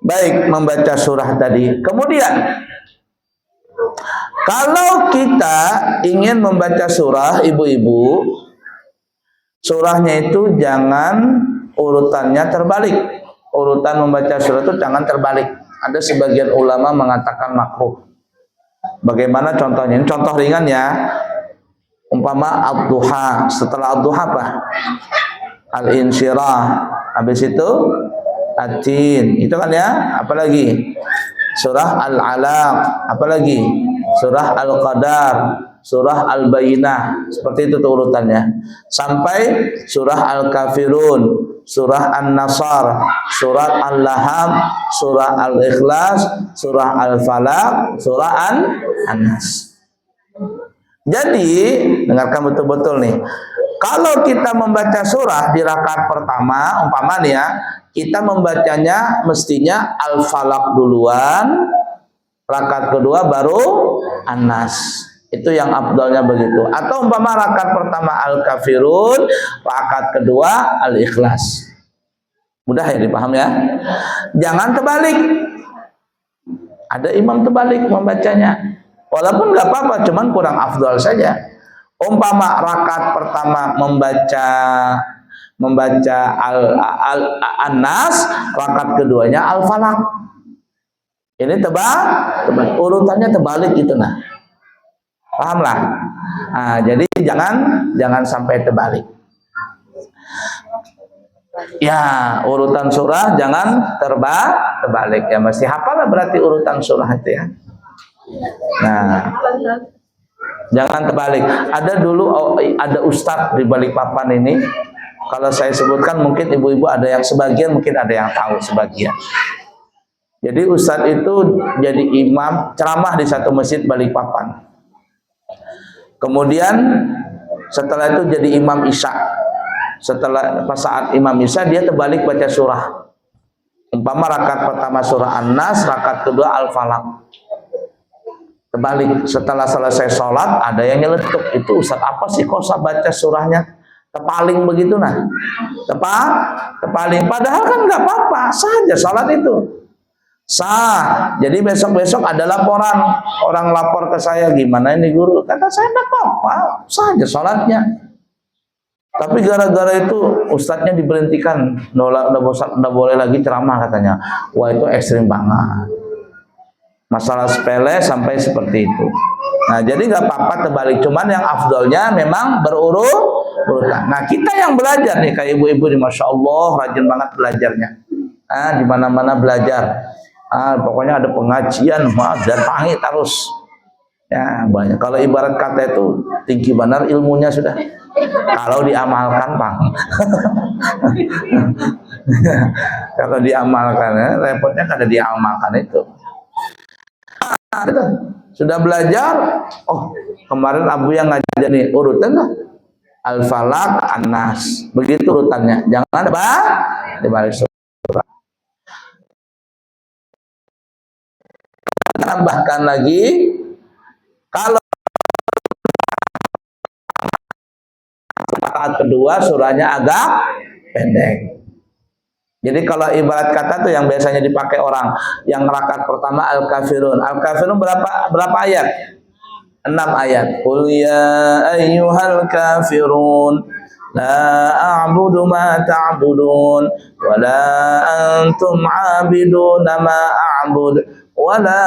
Baik, membaca surah tadi. Kemudian kalau kita ingin membaca surah, ibu-ibu, surahnya itu jangan urutannya terbalik. Urutan membaca surah itu jangan terbalik. Ada sebagian ulama mengatakan makruh. Bagaimana contohnya? Ini contoh ringan ya. Umpama ad-duha, setelah ad-duha apa? Al-insyirah. Habis itu at-tin. Itu kan ya. Apalagi? Surah Al-Alaq. Apalagi? Surah Al-Qadar, surah Al-Bayyinah. Seperti itu tuh urutannya. Sampai surah Al-Kafirun, surah An-Nasr, surah Al-Laham, surah Al-Ikhlas, surah Al-Falaq, surah An-Nas. Jadi, dengarkan betul-betul nih. Kalau kita membaca surah di rakaat pertama, umpama nih ya, kita membacanya mestinya Al-Falaq duluan, rakaat kedua baru An-Nas. Itu yang afdalnya begitu. Atau umpama rakaat pertama Al-Kafirun, rakaat kedua Al-Ikhlas. Mudah ya dipaham ya? Jangan terbalik. Ada imam terbalik membacanya. Walaupun nggak apa-apa, cuman kurang afdal saja. Umpama rakaat pertama membaca An-Nas, rakaat keduanya Al-Falaq. Ini tebal, urutannya terbalik gitu nah. Pahamlah? Nah, jadi jangan sampai terbalik. Ya, urutan surah jangan terbalik ya, mesti hafal berarti urutan surah itu ya. Nah, jangan terbalik. Ada dulu ada ustadz di Balikpapan ini. Kalau saya sebutkan mungkin ibu-ibu ada yang sebagian, mungkin ada yang tahu sebagian. Jadi ustadz itu jadi imam ceramah di satu masjid Balikpapan. Kemudian setelah itu jadi imam isya. Setelah pas saat imam isya dia terbalik baca surah. Umpama rakaat pertama surah An-Nas, rakaat kedua Al-Falaq. Terbalik. Setelah selesai sholat ada yang nyeletuk, itu ustaz apa sih kok baca surahnya tepaling begitu nah? Tepaling. Padahal kan nggak apa-apa, saja sholat itu sah. Jadi besok-besok ada laporan, orang lapor ke saya, gimana ini guru? Kata saya nggak apa-apa, saja sholatnya. Tapi gara-gara itu ustadznya diberhentikan, nggak boleh lagi ceramah katanya. Wah itu ekstrim banget. Masalah sepele sampai seperti itu. Nah jadi nggak apa-apa terbalik, cuman yang afdolnya memang berurutan. Nah kita yang belajar nih kayak ibu-ibu nih, masya Allah rajin banget belajarnya. Di mana-mana belajar. Pokoknya ada pengajian, datangi terus. Ya banyak. Kalau ibarat kata itu tinggi benar ilmunya sudah. Kalau diamalkan bang. Kalau diamalkan ya, repotnya kada diamalkan itu. Sudah belajar, oh kemarin Abu yang ngajar nih urutan lah Al-Falaq, An-Nas, begitu urutannya. Jangan apa dibalik surah. Tambahkan lagi, kalau rakaat kedua surahnya agak pendek. Jadi kalau ibarat kata tuh yang biasanya dipakai orang, yang rakaat pertama Al-Kafirun. Al-Kafirun berapa ayat? 6 ayat. Qul ya ayyuhal kafirun la a'budu ma ta'budun wa la antum 'abiduna ma a'bud wa la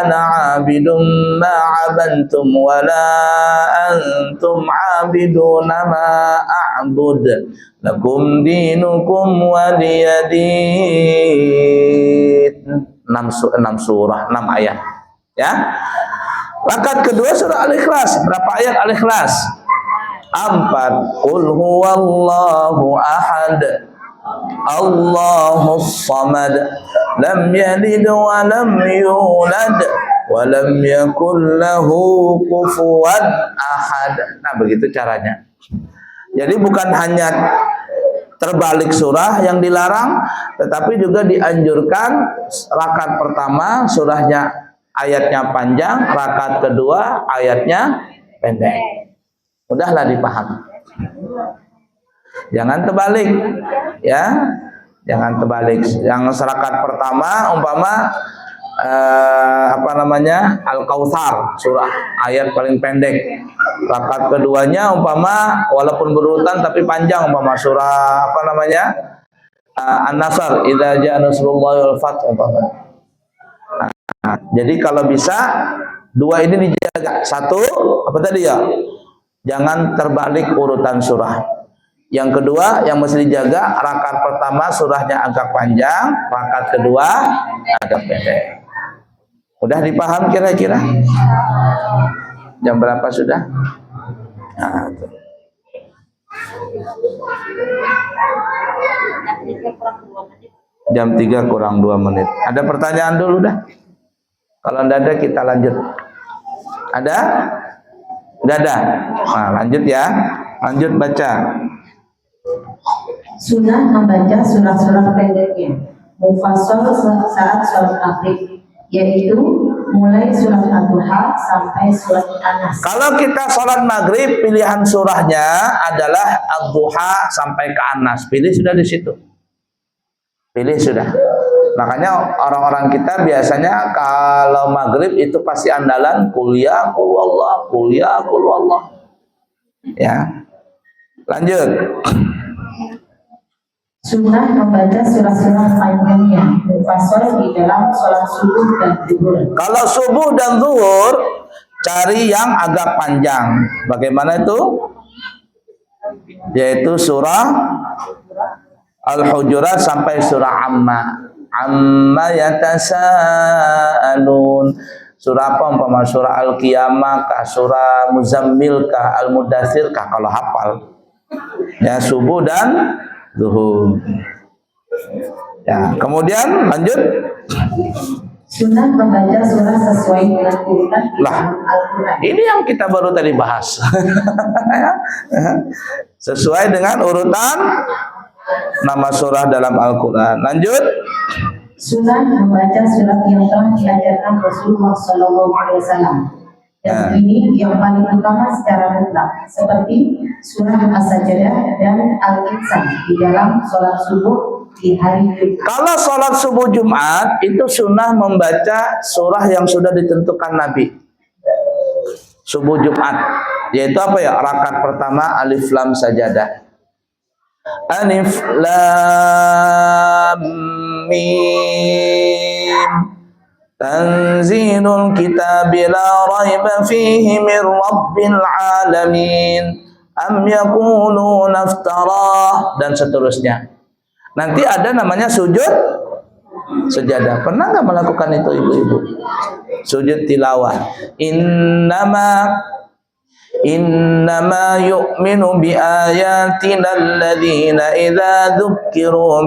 ana 'abidun ma 'abantum wa la antum 'abiduna ma a'bud lakum dinukum waliyadin. 6 surah, 6 ayat ya. Rakaat kedua surah Al-Ikhlas, berapa ayat Al-Ikhlas? 4. Qul huwallahu ahad Allahus samad lam yalid wa lam yulad wa lam yakul lahu kufuwan ahad. Nah begitu caranya. Jadi bukan hanya terbalik surah yang dilarang, tetapi juga dianjurkan rakaat pertama surahnya ayatnya panjang, rakaat kedua ayatnya pendek. Mudahlah dipahami. Jangan terbalik, ya. Jangan terbalik. Yang rakaat pertama umpama Al-Kautsar, surah ayat paling pendek. Rakaat keduanya umpama walaupun berurutan tapi panjang, umpama surah An-Nasr, idza jaa nasrullahi wal fath umpama. Jadi kalau bisa dua ini dijaga. Satu, apa tadi ya? Jangan terbalik urutan surah. Yang kedua yang mesti dijaga, rakaat pertama surahnya agak panjang, rakaat kedua agak pendek. Udah dipaham kira-kira? Jam berapa sudah? Nah, jam 3 kurang 2 menit. Ada pertanyaan dulu dah. Kalau tidak ada kita lanjut. Ada? Tidak ada? Nah, lanjut ya. Lanjut baca. Sunnah membaca surat-surat pendeknya mufassal saat sholat maghrib, yaitu mulai surat Ad-Duha sampai surat An-Nas. Kalau kita sholat maghrib, pilihan surahnya adalah Ad-Duha sampai ke An-Nas. Pilih sudah di situ. Pilih sudah. Makanya orang-orang kita biasanya kalau maghrib itu pasti andalan kuliah, kulullah, kuliah, kulullah. Ya. Lanjut. Sunnah membaca surat-surat panjangnya mufassal di dalam sholat subuh dan zuhur. Kalau subuh dan zuhur, cari yang agak panjang. Bagaimana itu? Yaitu surah Al-Hujurat sampai surah Amma yatasaalun. Surah apa umpama? Surah Al-Qiyamah kah, surah Muzammil kah, Al-Mudaththir kah kalau hafal. Ya, subuh dan zuhur. Ya, kemudian lanjut. Sunnah membaca surah sesuai dengan urutan Al-Quran. Ini yang kita baru tadi bahas. Sesuai dengan urutan nama surah dalam Al-Quran. Lanjut. Sunnah membaca surat yang telah diajarkan Rasulullah SAW. Dan ini yang paling utama secara mutlak, seperti surah As-Sajdah dan Al-Insan di dalam sholat subuh di hari Jumat. Kalau sholat subuh Jumat itu sunnah membaca surah yang sudah ditentukan Nabi. Subuh Jumat, yaitu apa ya? Rakaat pertama Alif Lam Sajadah. Alif Lam Mim. Tanzilul kitabi la raiba fihi min rabbil alamin. Am yakuluna iftarah, dan seterusnya. Nanti ada namanya sujud sejadah. Pernah nggak melakukan itu ibu-ibu? Sujud tilawah. Innama yu'minu bi ayatina alladhina idza dzukiru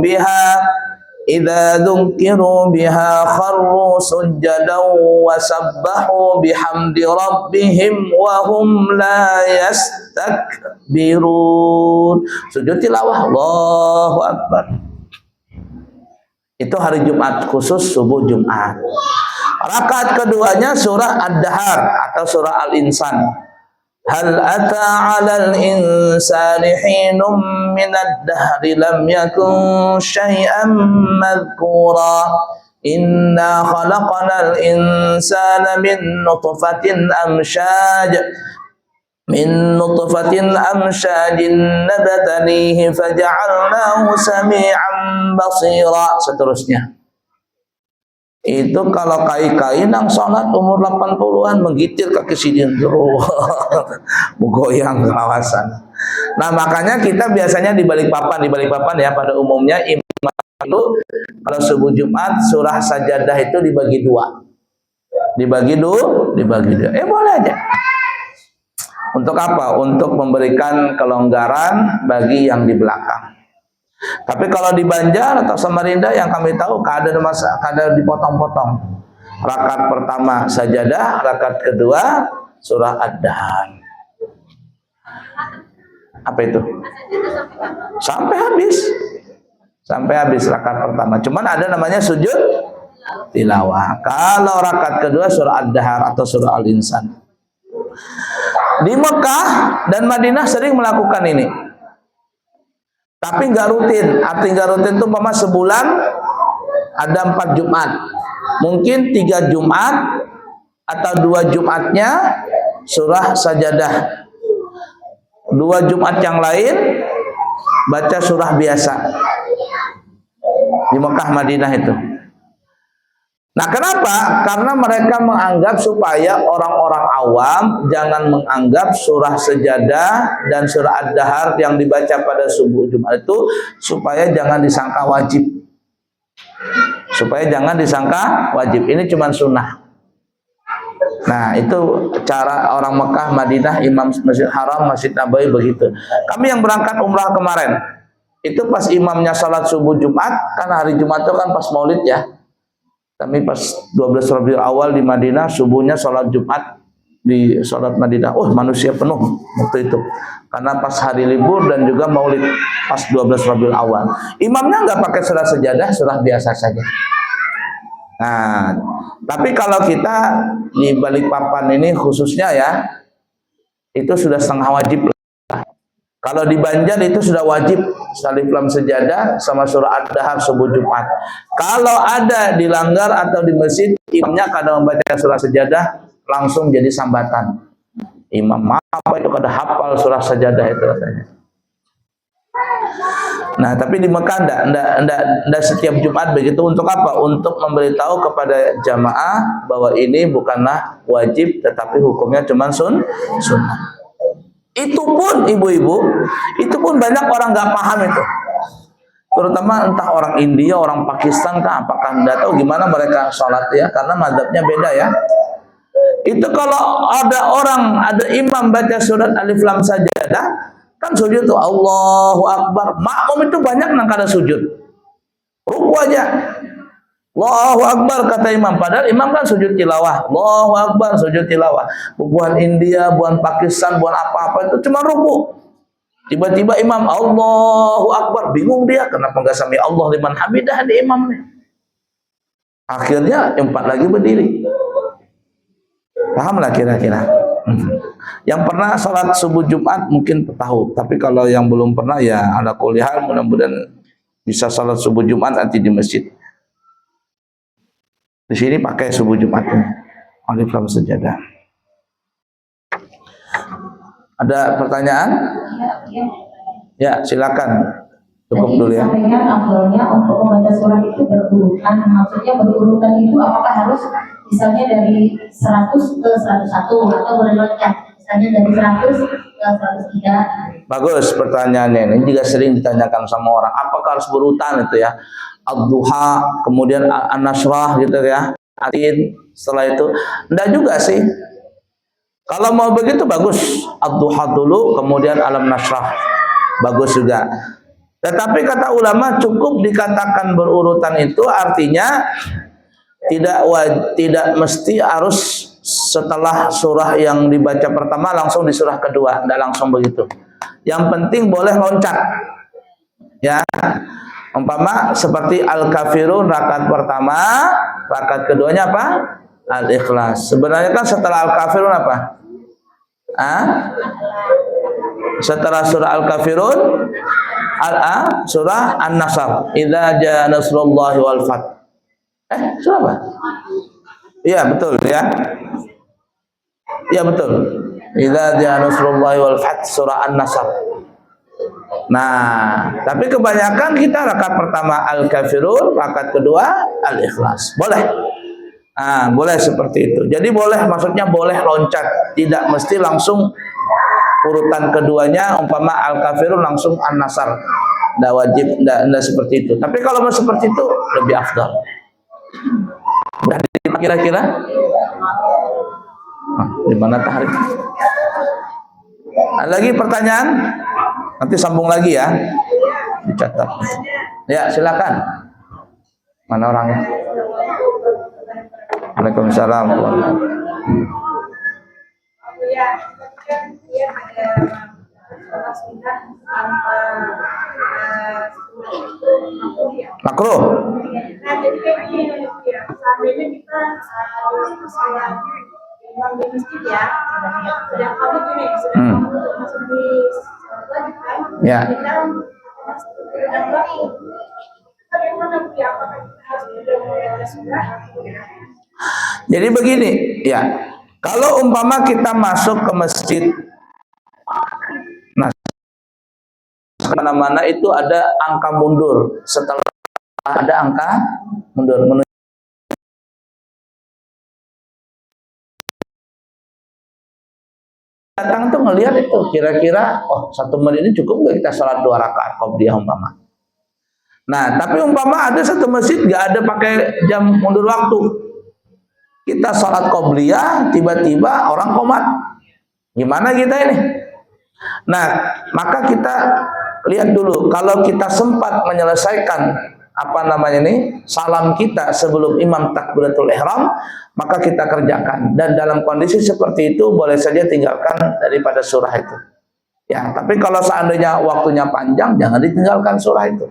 biha kharru sujjadan wa sabbahu bihamdi rabbihim wa hum la yastakbirun. Sujud tilawah, Allahu Akbar. Itu hari Jumat, khusus subuh Jumat. Rakaat keduanya surah Ad-Dahar atau surah Al-Insan. Hal ata 'alal insani hinum minad dahri lam yakun syai'an madhkura. Inna khalaqnal insana min nutfatin amsyajin nabtalihi faja'alnahu sami'an basira. Seterusnya. Itu kalau kai-kai nang sholat umur 80-an menggigil kaki sidin terus goyang ke kawasan. Nah, makanya kita biasanya di balik papan ya, pada umumnya imam itu kalau subuh Jumat surah Sajadah itu dibagi dua. Dibagi dua. Boleh aja. Untuk apa? Untuk memberikan kelonggaran bagi yang di belakang. Tapi kalau di Banjar atau Samarinda yang kami tahu kadang dipotong-potong. Rakaat pertama Sajadah, rakaat kedua surah Ad-Dahar. Apa itu? Sampai habis rakaat pertama. Cuman ada namanya sujud tilawah. Kalau rakaat kedua surah Ad-Dahar atau surah Al-Insan. Di Mekah dan Madinah sering melakukan ini. Tapi nggak rutin. Arti nggak rutin itu umpama sebulan ada 4 Jumat. Mungkin 3 Jumat atau 2 Jumatnya surah Sajadah. 2 Jumat yang lain baca surah biasa. Di Mekah Madinah itu. Nah, kenapa? Karena mereka menganggap supaya orang-orang awam jangan menganggap surah Sajadah dan surah Ad-Dahar yang dibaca pada subuh Jumat itu supaya jangan disangka wajib. Supaya jangan disangka wajib. Ini cuma sunnah. Nah, itu cara orang Mekah, Madinah, Imam Masjid Haram, Masjid Nabawi begitu. Kami yang berangkat umrah kemarin, itu pas imamnya salat subuh Jumat, kan hari Jumat itu kan pas Maulid ya. Kami pas 12 Rabiul Awal di Madinah, subuhnya salat Jumat di salat Madinah. Oh, manusia penuh waktu itu. Karena pas hari libur dan juga Maulid pas 12 Rabiul Awal. Imamnya nggak pakai surah Sajadah, surah biasa saja. Nah, tapi kalau kita di Balikpapan ini khususnya ya, itu sudah setengah wajib. Kalau di Banjar itu sudah wajib Alif Lam Sajadah sama surah Ad-Dahar subuh Jumat. Kalau ada dilanggar atau di masjid, imamnya kadang membaca surah Sajadah langsung jadi sambatan. Imam apa itu kada hafal surah Sajadah itu katanya. Nah, tapi di Mekah enggak setiap Jumat begitu. Untuk apa? Untuk memberitahu kepada jamaah bahwa ini bukanlah wajib tetapi hukumnya cuma sunnah. Itu pun ibu-ibu, itu pun banyak orang nggak paham itu. Terutama entah orang India, orang Pakistan kah, apakah enggak tahu gimana mereka sholat ya, karena mazhabnya beda ya. Itu kalau ada imam baca surat Alif Lam Sajadah, kan sujud tuh Allahu Akbar. Makmum itu banyak nang kada sujud. Ruku aja. Allahu Akbar kata imam, padahal imam kan sujud tilawah. Allahu Akbar sujud tilawah. Buan India, buan Pakistan, buan apa-apa itu cuma ruku. Tiba-tiba imam Allahu Akbar, bingung dia kenapa enggak sami Allah liman hamidah di imamnya. Akhirnya 4 lagi berdiri. Paham lah kira-kira. Yang pernah sholat subuh Jumat mungkin tahu, tapi kalau yang belum pernah ya ala kulli hal mudah-mudahan bisa sholat subuh Jumat nanti di masjid. Di sini pakai subuh Jumatnya. Alif Lam Sajadah. Ada pertanyaan? Ya, silakan. Cukup dulu ya. Sampaikan afdolnya untuk membaca surah itu berurutan. Maksudnya berurutan itu apakah harus misalnya dari 100 ke 101 atau boleh loncat? Misalnya dari 100 ke 103. Bagus pertanyaannya. Ini juga sering ditanyakan sama orang. Apakah harus berurutan itu ya? Ad-Duha, kemudian An-Nasrah gitu ya. Atin, setelah itu enggak juga sih. Kalau mau begitu bagus. Ad-Duha dulu, kemudian Alam Nasrah. Bagus juga. Tetapi kata ulama cukup dikatakan berurutan itu artinya tidak mesti harus setelah surah yang dibaca pertama langsung di surah kedua, enggak langsung begitu. Yang penting boleh loncat. Ya. Umpama seperti Al-Kafirun rakaat pertama, rakaat keduanya apa? Al-Ikhlas. Sebenarnya kan setelah Al-Kafirun apa? Setelah surah Al-Kafirun surah An-Nasr. Idza jaa nasrullahi wal fath. Surah apa? Iya, betul ya. Iya, betul. Idza jaa nasrullahi wal fath, surah An-Nasr. Nah, tapi kebanyakan kita rakaat pertama Al-Kafirun, rakaat kedua Al-Ikhlas. Boleh. Boleh seperti itu. Jadi boleh, maksudnya boleh loncat, tidak mesti langsung urutan keduanya umpama Al-Kafirun langsung An-Nasr. Enggak wajib, enggak seperti itu. Tapi kalau mau seperti itu lebih afdal. Udah kira-kira? Di mana tarik? Lagi pertanyaan? Nanti sambung lagi ya. Dicatat. Ya, silakan. Mana orangnya? Waalaikumsalam. Makruh. Nah, jadi kayak gini ya, seandainya kita imam di masjid ya, sedang kami gini, sedang masuk di sholat wajib kan, Ya. kita beredar lagi. Bagaimana Bu ya? Apakah kita harus membaca surah? Jadi begini, ya. Kalau umpama kita masuk ke masjid, nah, mana-mana itu ada angka mundur. Setelah ada angka mundur. Datang tuh ngelihat itu kira-kira, oh 1 menit ini cukup nggak kita sholat 2 rakaat qobliyah umpama. Nah, tapi umpama ada satu masjid nggak ada pakai jam mundur waktu. Kita sholat qobliyah, tiba-tiba orang qomat. Gimana kita ini? Nah, maka kita lihat dulu, kalau kita sempat menyelesaikan salam kita sebelum imam takbiratul ihram, maka kita kerjakan. Dan dalam kondisi seperti itu boleh saja tinggalkan daripada surah itu. Ya, tapi kalau seandainya waktunya panjang, jangan ditinggalkan surah itu.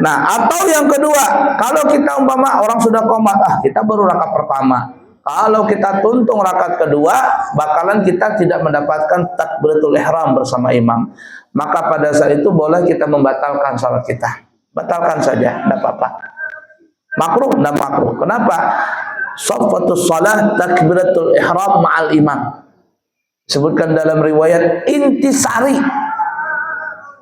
Nah, atau yang kedua, kalau kita umpama orang sudah qomat, kita baru rakaat pertama. Kalau kita tuntung rakaat kedua, bakalan kita tidak mendapatkan takbiratul ihram bersama imam. Maka pada saat itu boleh kita membatalkan salat kita. Batalkan saja, tidak apa-apa. Makruh, tidak makruh. Kenapa? Shaffatus shalah takbiratul ihram ma'al imam. Sebutkan dalam riwayat intisari.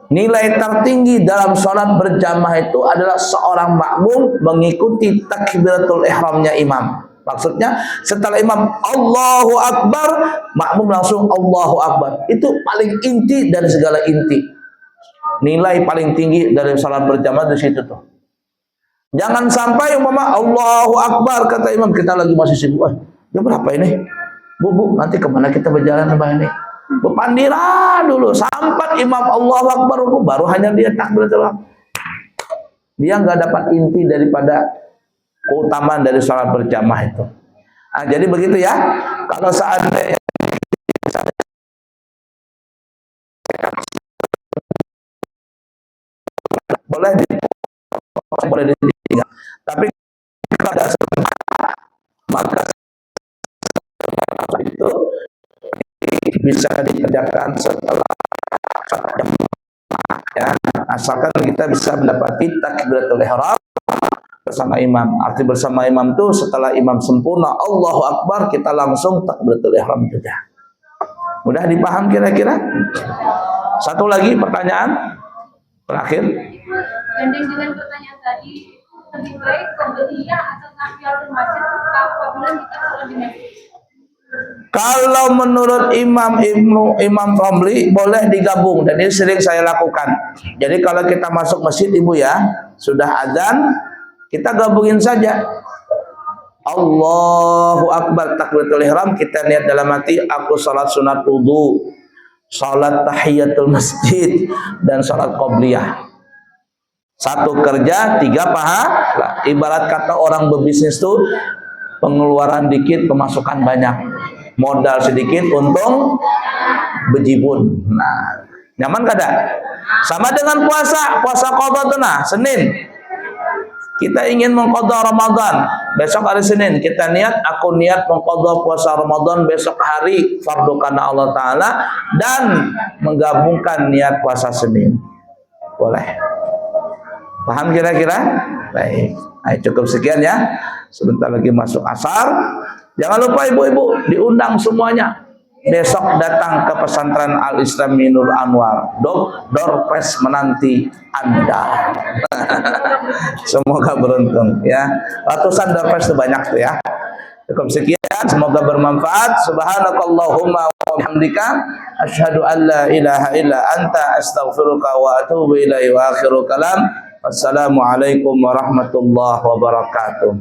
Nilai tertinggi dalam sholat berjamaah itu adalah seorang makmum mengikuti takbiratul ihramnya imam. Maksudnya setelah imam Allahu Akbar, makmum langsung Allahu Akbar. Itu paling inti dari segala inti. Nilai paling tinggi dari salat berjamaah di situ tuh. Jangan sampai umpama Allahu Akbar kata imam, kita lagi masih sibuk. Jam berapa ini? Bu, nanti kemana kita berjalan Mbak ini? Berpandiran dulu sampai imam Allahu Akbar baru hanya dia takbiratul ihram. Dia nggak dapat inti daripada keutamaan dari salat berjamaah itu. Nah, jadi begitu ya. Kalau seandainya boleh ditinggal. Tapi kalau ada maka itu bisa dikerjakan setelah ya, asalkan kita bisa mendapati takbiratul ihram bersama imam. Arti bersama imam itu setelah imam sempurna Allahu Akbar, kita langsung takbiratul ihram juga. Mudah dipaham kira-kira? Satu lagi pertanyaan terakhir. Gandeng dengan pertanyaan tadi, lebih baik qobliyah atau tahiyatul masjid apabila kita sholat di masjid? Kalau menurut Imam Romli boleh digabung, dan ini sering saya lakukan. Jadi kalau kita masuk masjid ibu ya, sudah azan, kita gabungin saja. Allahu Akbar takbiratul ihram, kita niat dalam hati aku salat sunat wudu, salat tahiyatul masjid, dan salat qobliyah. 1 kerja, 3 pahala. Ibarat kata orang berbisnis tuh, pengeluaran dikit, pemasukan banyak. Modal sedikit, untung bejibun. Nah, nyaman kada? Sama dengan puasa qadha tuh nah, Senin. Kita ingin mengqadha Ramadan. Besok hari Senin kita aku niat mengqadha puasa Ramadan besok hari fardu karena Allah Ta'ala, dan menggabungkan niat puasa Senin. Boleh. Paham kira-kira? Baik. Nah, cukup sekian ya. Sebentar lagi masuk asar. Jangan lupa ibu-ibu diundang semuanya. Besok datang ke pesantren Al-Islam Minul Anwar. Doorpress menanti Anda. Semoga beruntung ya. Ratusan doorpress itu banyak tuh ya. Cukup sekian, semoga bermanfaat. Subhanakallahumma wa bihamdika asyhadu an la ilaha illa anta astaghfiruka wa atubu ilaihi wa akhiru kalam. Wassalamualaikum warahmatullahi wabarakatuh.